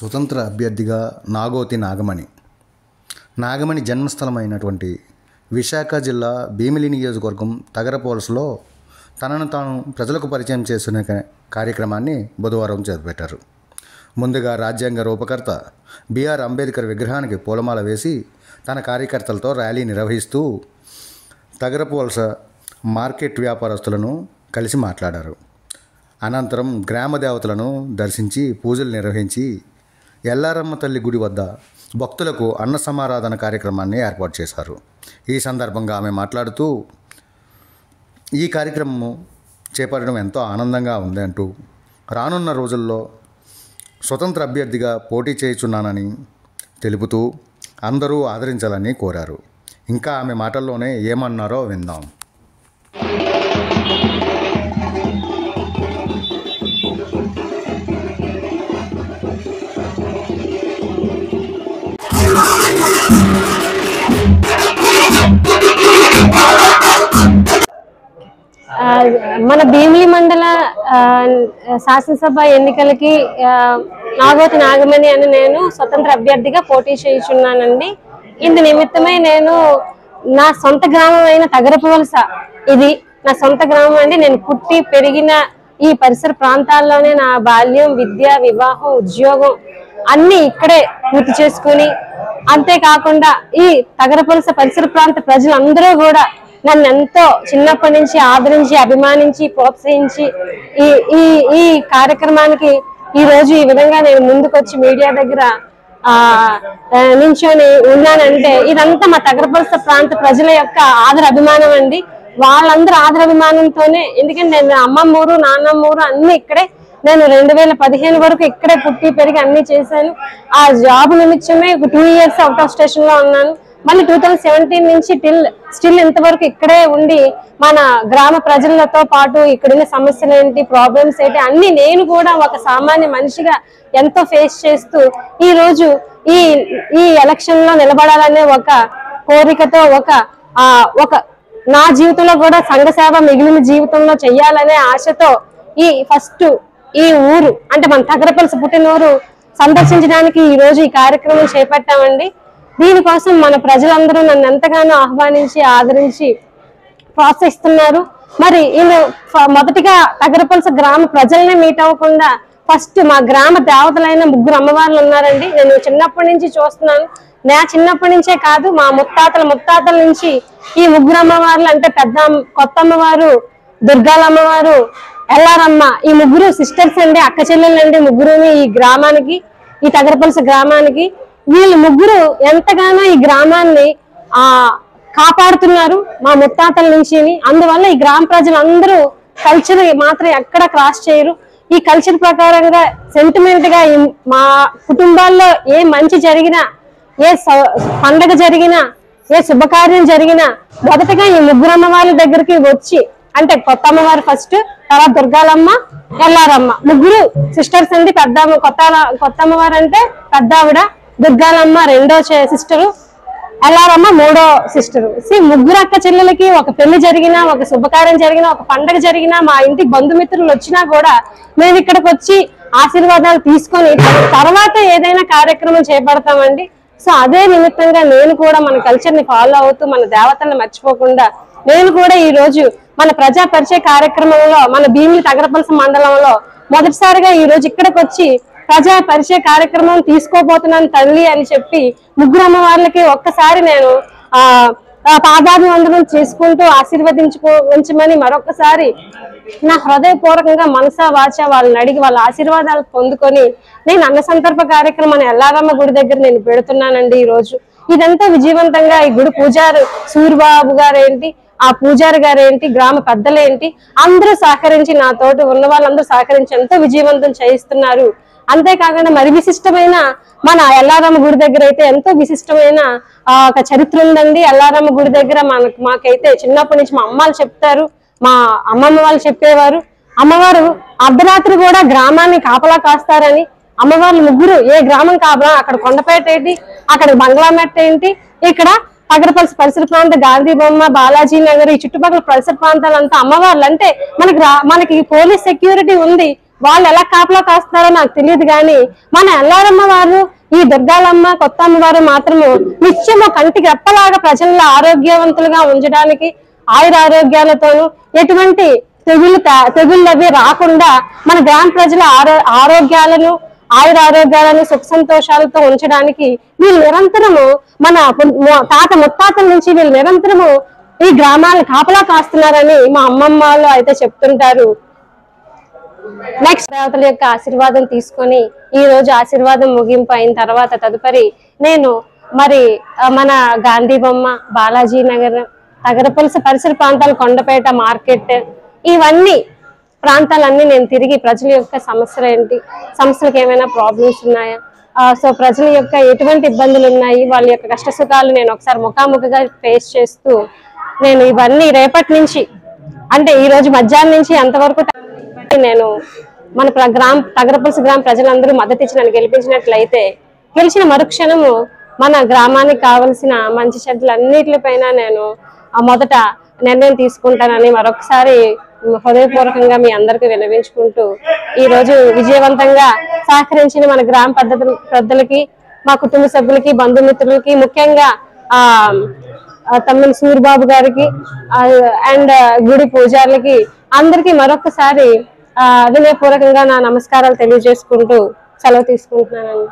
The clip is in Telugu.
స్వతంత్ర అభ్యర్థిగా నాగోతి నాగమణి జన్మస్థలమైనటువంటి విశాఖ జిల్లా భీమిలి నియోజకవర్గం తగరపోలసలో తనను తాను ప్రజలకు పరిచయం చేసిన కార్యక్రమాన్ని బుధవారం చేపట్టారు. ముందుగా రాజ్యాంగ రూపకర్త బిఆర్ అంబేద్కర్ విగ్రహానికి పూలమాల వేసి తన కార్యకర్తలతో ర్యాలీ నిర్వహిస్తూ తగరపోలస మార్కెట్ వ్యాపారస్తులను కలిసి మాట్లాడారు. అనంతరం గ్రామ దేవతలను దర్శించి పూజలు నిర్వహించి ఎల్లారమ్మ తల్లి గుడి వద్ద భక్తులకు అన్న సమారాధన కార్యక్రమాన్ని ఏర్పాటు చేశారు. ఈ సందర్భంగా ఆమె మాట్లాడుతూ ఈ కార్యక్రమం చేపట్టడం ఎంతో ఆనందంగా ఉంది అంటూ రానున్న రోజుల్లో స్వతంత్ర అభ్యర్థిగా పోటీ చేయుచున్నానని తెలుపుతూ అందరూ ఆదరించాలని కోరారు. ఇంకా ఆమె మాటల్లోనే ఏమన్నారో విందాం. మన భీమిలి మండల శాసనసభ ఎన్నికలకి నాగోతి నాగమణి అని నేను స్వతంత్ర అభ్యర్థిగా పోటీ చేయుచున్నానండి. ఇందు నిమిత్తమై నేను నా సొంత గ్రామం అయిన తగరపోలస, ఇది నా సొంత గ్రామం అండి. నేను పుట్టి పెరిగిన ఈ పరిసర ప్రాంతాల్లోనే నా బాల్యం, విద్య, వివాహం, ఉద్యోగం అన్ని ఇక్కడే పూర్తి చేసుకుని, అంతేకాకుండా ఈ తగరపోలస పరిసర ప్రాంత ప్రజలందరూ కూడా నన్ను ఎంతో చిన్నప్పటి నుంచి ఆదరించి, అభిమానించి, ప్రోత్సహించి ఈ కార్యక్రమానికి ఈ రోజు ఈ విధంగా నేను ముందుకొచ్చి మీడియా దగ్గర నించొని ఉన్నానంటే ఇదంతా మా తగరపోలస ప్రాంత ప్రజల యొక్క ఆదర అభిమానం అండి. వాళ్ళందరూ ఆదర అభిమానంతోనే, ఎందుకంటే నేను అమ్మమ్మ ఊరు, నాన్నమ్మ ఊరు అన్ని ఇక్కడే. నేను 2015 వరకు ఇక్కడే పుట్టి పెరిగి అన్ని చేశాను. ఆ జాబ్ నిమిత్తమే 2 years అవుట్ ఆఫ్ స్టేషన్ లో ఉన్నాను. మళ్ళీ 2017 నుంచి స్టిల్ ఇంతవరకు ఇక్కడే ఉండి మన గ్రామ ప్రజలతో పాటు ఇక్కడున్న సమస్యలు ఏంటి, ప్రాబ్లమ్స్ ఏంటి అన్ని నేను కూడా ఒక సామాన్య మనిషిగా ఎంతో ఫేస్ చేస్తూ ఈ రోజు ఈ ఎలక్షన్ లో నిలబడాలనే ఒక కోరికతో ఒక నా జీవితంలో కూడా సంఘ సేవ మిగిలిన జీవితంలో చెయ్యాలనే ఆశతో ఈ ఊరు అంటే మన తగరపోలస పుట్టినూరు సందర్శించడానికి ఈ రోజు ఈ కార్యక్రమం చేపట్టామండి. దీనికోసం మన ప్రజలందరూ నన్ను ఎంతగానో ఆహ్వానించి, ఆదరించి, ప్రోత్సహిస్తున్నారు. మరి ఈయన మొదటిగా తగరపోలస గ్రామ ప్రజలనే మీట్ అవ్వకుండా ఫస్ట్ మా గ్రామ దేవతలైన 3 అమ్మవార్లు ఉన్నారండి. నేను చిన్నప్పటి నుంచి చూస్తున్నాను. నా చిన్నప్పటి నుంచే కాదు, మా ముత్తాతల నుంచి ఈ 3 అమ్మవార్లు అంటే కొత్త అమ్మవారు, దుర్గాలమ్మవారు, ఎల్లారమ్మ, ఈ 3 సిస్టర్స్ అండి, అక్క చెల్లెళ్ళండి 3 ఈ గ్రామానికి, ఈ తగరపోలస గ్రామానికి. వీళ్ళు 3 ఎంతగానో ఈ గ్రామాన్ని కాపాడుతున్నారు మా ముత్తాతల నుంచి. అందువల్ల ఈ గ్రామ ప్రజలందరూ కల్చర్ మాత్రం ఎక్కడ క్రాస్ చేయరు. ఈ కల్చర్ ప్రకారంగా సెంటిమెంట్ గా మా కుటుంబాల్లో ఏ మంచి జరిగినా, ఏ పండగ జరిగినా, ఏ శుభకార్యం జరిగినా మొదటగా ఈ 3 అమ్మవార్ల దగ్గరికి వచ్చి, అంటే కొత్త అమ్మవారు ఫస్ట్, తర్వాత దుర్గాలమ్మ, ఎల్లారమ్మ, 3 సిస్టర్స్ అండి. కొత్త అమ్మవారు అంటే పెద్ద ఆవిడ, దుర్గాలమ్మ 2వ సిస్టరు, ఎల్లారమ్మ 3వ సిస్టరు. 3 అక్క చెల్లెలకి ఒక పెళ్లి జరిగినా, ఒక శుభకార్యం జరిగినా, ఒక పండగ జరిగినా, మా ఇంటికి బంధుమిత్రులు వచ్చినా కూడా మేము ఇక్కడికి వచ్చి ఆశీర్వాదాలు తీసుకొని తర్వాత ఏదైనా కార్యక్రమం చేపడతామండి. సో అదే నిమిత్తంగా నేను కూడా మన కల్చర్ ని ఫాలో అవుతూ, మన దేవతలను మర్చిపోకుండా నేను కూడా ఈ రోజు మన ప్రజా పరిచయ కార్యక్రమంలో మన భీమిలి తగరపోలస మండలంలో మొదటిసారిగా ఈ రోజు ఇక్కడికి వచ్చి ప్రజా పరిచయ కార్యక్రమం తీసుకోబోతున్నాను తల్లి అని చెప్పి 3 అమ్మవార్లకి ఒక్కసారి నేను పాదాభివందనం చేసుకుంటూ ఆశీర్వదించుకోవచ్చమని మరొకసారి నా హృదయపూర్వకంగా మనసా వాచ వాళ్ళని అడిగి వాళ్ళ ఆశీర్వాదాలు పొందుకొని నేను అన్న సంతర్ప కార్యక్రమాన్ని ఎల్లారమ్మ గుడి దగ్గర నేను పెడుతున్నానండి. ఈ రోజు ఇదంతా విజయవంతంగా ఈ గుడి పూజారు సూరిబాబు గారు ఏంటి, ఆ పూజారి గారు ఏంటి, గ్రామ పెద్దలేంటి అందరూ సహకరించి, నాతోటి ఉన్న వాళ్ళందరూ సహకరించి ఎంతో విజయవంతం చేయిస్తున్నారు. అంతేకాకుండా మరి విశిష్టమైన మన ఎల్లారమ్మ గుడి దగ్గర అయితే ఎంతో విశిష్టమైన ఒక చరిత్ర ఉందండి. ఎల్లారమ్మ గుడి దగ్గర మాకైతే చిన్నప్పటి నుంచి మా అమ్మాలు చెప్తారు, మా అమ్మమ్మ వాళ్ళు చెప్పేవారు, అమ్మవారు అర్ధరాత్రి కూడా గ్రామాన్ని కాపలా కాస్తారని. అమ్మవార్లు 3 ఏ గ్రామం కాపలా, అక్కడ కొండపేట ఏంటి, అక్కడ బంగ్లామెట్ ఏంటి, ఇక్కడ తగరపోలస పరిసర ప్రాంత గాంధీ బొమ్మ, బాలాజీ నగర్, ఈ చుట్టుపక్కల పరిసర ప్రాంతాలంతా అమ్మవార్లు. అంటే మనకి పోలీస్ సెక్యూరిటీ ఉంది, వాళ్ళు ఎలా కాపలా కాస్తున్నారో నాకు తెలియదు, కానీ మన ఎల్లారమ్మ వారు, ఈ దుర్గాలమ్మ, కొత్తమ్మ వారు మాత్రము నిత్యము కంటికి రెప్పలాగా ప్రజల్లో ఆరోగ్యవంతులుగా ఉంచడానికి, ఆయురారోగ్యాలతోనూ ఎటువంటి తెగుళ్ళు అవి రాకుండా మన గ్రామ ప్రజల ఆరోగ్యాలను, ఆయురారోగ్యాలను, సుఖ సంతోషాలతో ఉంచడానికి వీళ్ళు నిరంతరము, మన తాత ముత్తాతల నుంచి వీళ్ళు నిరంతరము ఈ గ్రామాలను కాపలా కాస్తున్నారని మా అమ్మమ్మలు అయితే చెప్తుంటారు. నెక్స్ట్ దేవతల యొక్క ఆశీర్వాదం తీసుకొని ఈ రోజు ఆశీర్వాదం ముగింపు అయిన తర్వాత తదుపరి నేను మరి మన గాంధీ బొమ్మ, బాలాజీ నగర్, తగరపులస పరిసర ప్రాంతాలు, కొండపేట మార్కెట్, ఇవన్నీ ప్రాంతాలన్నీ నేను తిరిగి ప్రజల యొక్క సమస్యలు ఏంటి, సమస్యలకు ఏమైనా ప్రాబ్లమ్స్ ఉన్నాయా, సో ప్రజల యొక్క ఎటువంటి ఇబ్బందులు ఉన్నాయి, వాళ్ళ యొక్క కష్ట సుఖాలు నేను ఒకసారి ముఖాముఖిగా ఫేస్ చేస్తూ నేను ఇవన్నీ రేపటి నుంచి, అంటే ఈ రోజు మధ్యాహ్నం నుంచి ఎంతవరకు నేను మన తగరపులస గ్రామ ప్రజలందరూ మద్దతు ఇచ్చి నన్ను గెలిపించినట్లయితే, గెలిచిన మరుక్షణము మన గ్రామానికి కావలసిన మంచి చెడ్డలన్నిటిపైన నేను మొదట నిర్ణయం తీసుకుంటానని మరొకసారి హృదయపూర్వకంగా మీ అందరికీ విన్నవించుకుంటూ, ఈ రోజు విజయవంతంగా సహకరించిన మన గ్రామ పెద్దలకి, మా కుటుంబ సభ్యులకి, బంధుమిత్రులకి, ముఖ్యంగా తమ్మిన సూరిబాబు గారికి అండ్ గుడి పూజారులకి అందరికీ మరొకసారి వినయపూర్వకంగా నా నమస్కారాలు తెలియజేసుకుంటూ సెలవు తీసుకుంటున్నానండి.